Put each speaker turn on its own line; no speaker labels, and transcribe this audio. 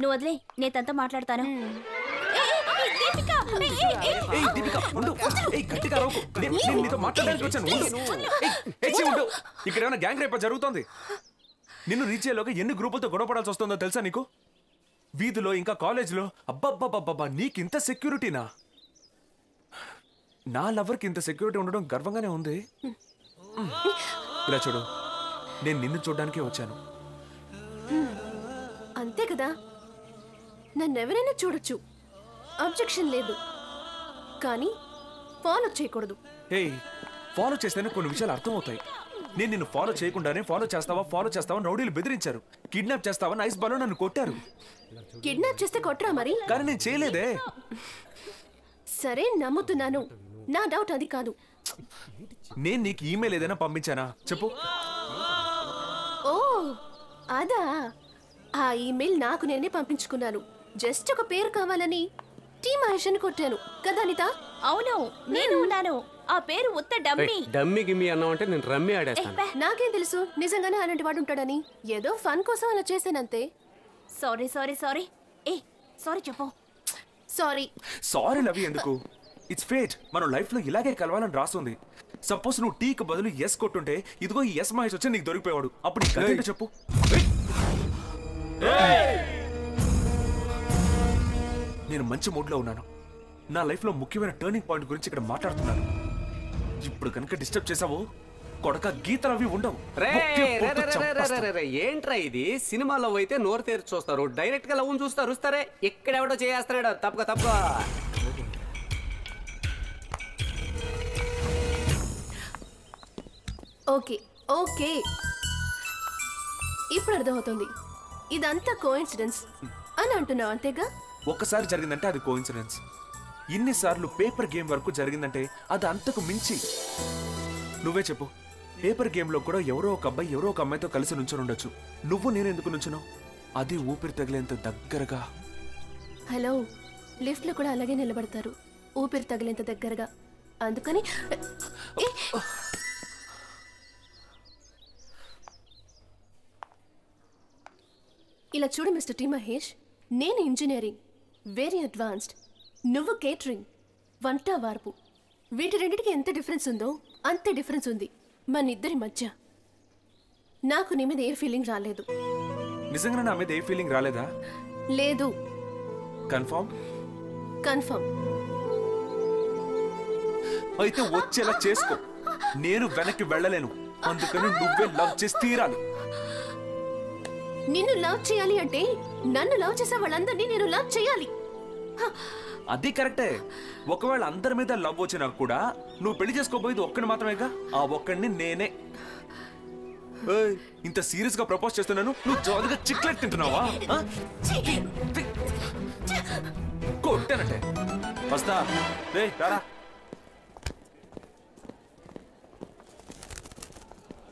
నువ్వు వదిలే, నేను తనతో మాట్లాడతాను.
ఇక్కడ ఏమైనా గ్యాంగ్ రేప జరుగుతోంది? నిన్ను రీచ్ అయ్యేలోగా ఎన్ని గ్రూపులతో గొడవపడాల్సి వస్తుందో తెలుసా నీకు? వీధిలో ఇంకా కాలేజ్లో. అబ్బబ్బబ్బబ్బా, నీకింత సెక్యూరిటీనా? నా లవర్కి ఇంత సెక్యూరిటీ ఉండడం గర్వంగానే ఉంది. ఇలా చూడు, నేను నిన్ను చూడ్డానికే వచ్చాను.
అంతే కదా, నన్నెవరైనా చూడొచ్చు, అబ్జెక్షన్ లేదు, కానీ ఫాలో చేయకూడదు.
హే, ఫాలో చేస్తేనే కొన్ని విషయాలు అర్థమవుతాయి. నేను నిన్ను ఫాలో చేయకుండానే ఫాలో చేస్తావా రౌడీలు బెదిరించారు. కిడ్నాప్ చేస్తావా ఐస్ బాల్ నన్ను కొట్టారు.
కిడ్నాప్ చేస్తే కొట్టరా మరి?
కానీ నేను చేయలేదే.
సరే, నమ్ముతున్నాను, నా డౌట్ అది కాదు.
నేను నీకు ఈమెయిల్ ఏదైనా పంపించానా చెప్పు?
ఓ అదా, ఆ ఈమెయిల్ నాకు నేనే పంపించుకున్నాను. జస్ట్ ఒక పేరు కావాలని టీ మహేష్ అని కొట్టాను కదా అనిత?
అవును, నేను ఉన్నాను. ఆ పేరు ఉత్త డమ్మీ.
డమ్మీ గిమ్మి అన్నావంటే నేను రమ్మి ఆడేస్తాను.
నాకేం తెలుసు నిజంగానే అలాంటి వాడు ఉంటాడని. ఏదో ఫన్ కోసం అలా చేశానంతే.
Sorry sorry sorry. ఏ సారీ చెప్పు.
సారీ
లవి ఎందుకు? It's fate. మనం లైఫ్ లో ఇలాగే కలవాలని రాస్తుంది. సపోజ్ నువ్వు టీకి బదులు ఎస్ కొట్టుంటే ఇదిగో ఈ ఎస్ మహేష్ వచ్చి నీకు దొరికిపోయాడు. అప్పుడు నీ కథ చెప్పు. నేను మంచి మూడ్ లో ఉన్నాను. నా లైఫ్ లో ముఖ్యమైన టర్నింగ్ పాయింట్ గురించి ఇక్కడ మాట్లాడుతున్నాను. ఇప్పుడు కనుక డిస్టర్బ్ చేసావు కొడక గీతలు అవి ఉండవు.
ఏంట్రా ఇది? సినిమాలో అయితే నోరు తెరిచి చూస్తారు, డైరెక్ట్ గా లవ్ చూస్తారు. సరే, ఎక్కడెవడో చేస్తాడు. తప్పక
ఓకే ఓకే, ఇప్పుడు అర్థమవుతుంది. ఇదంతా కోఇన్సిడెన్స్ అని అంటున్నావు అంతేగా?
ఒక్కసారి జరిగిందంటే అది కోఇన్సిడెన్స్. ఇన్నిసార్లు పేపర్ గేమ్ వరకు జరిగిందంటే అది అంతకు మించి. నువ్వే చెప్పు, పేపర్ గేమ్ లో కూడా ఎవరో ఒక అబ్బాయి ఎవరో ఒక అమ్మాయితో కలిసి నుంచొని ఉండొచ్చు. నువ్వు నేను ఎందుకు నుంచున్నావు? అది ఊపిరి తగిలేంత దగ్గరగా.
హలో, లిఫ్ట్ లో కూడా అలాగే నిలబడతారు, ఊపిరి తగిలేంత దగ్గరగా. అందుకని ఇలా చూడు మిస్టర్ టీ మహేష్, నేను ఇంజనీరింగ్ వెరీ అడ్వాన్స్డ్, నువ్వు కేటరింగ్ వంట వార్పు. వీటి రెండింటికి ఎంత డిఫరెన్స్ ఉందో అంతే డిఫరెన్స్ ఉంది మన ఇద్దరి మధ్య. నాకు నీ మీద ఏ ఫీలింగ్ రాలేదు.
నిజంగా నా మీద ఏ ఫీలింగ్ రాలేదా?
లేదు.
కన్ఫర్మ్?
కన్ఫర్మ్.
అయితే వచ్చేలా చేసుకో. నేను వెనక్కి వెళ్ళలేను, అందుకని నువ్వే లవ్ చేసి తీరాలి.
నిన్ను లవ్ చేయాలి అంటే నన్ను లవ్ చేసే వాళ్ళందరినీ నేను లవ్ చేయాలి.
అది కరెక్టే. ఒకవేళ అందరి మీద లవ్ వచ్చినా కూడా నువ్వు పెళ్లి చేసుకోబోయేది ఒక్కడిని మాత్రమేగా. ఆ ఒక్కడిని నేనే. ఇంత సీరియస్ గా ప్రపోజ్ చేస్తున్నాను, నువ్వు జోలుగా చిక్లెట్ తింటున్నావా? కొట్టానంటే వస్తా. రే రారా.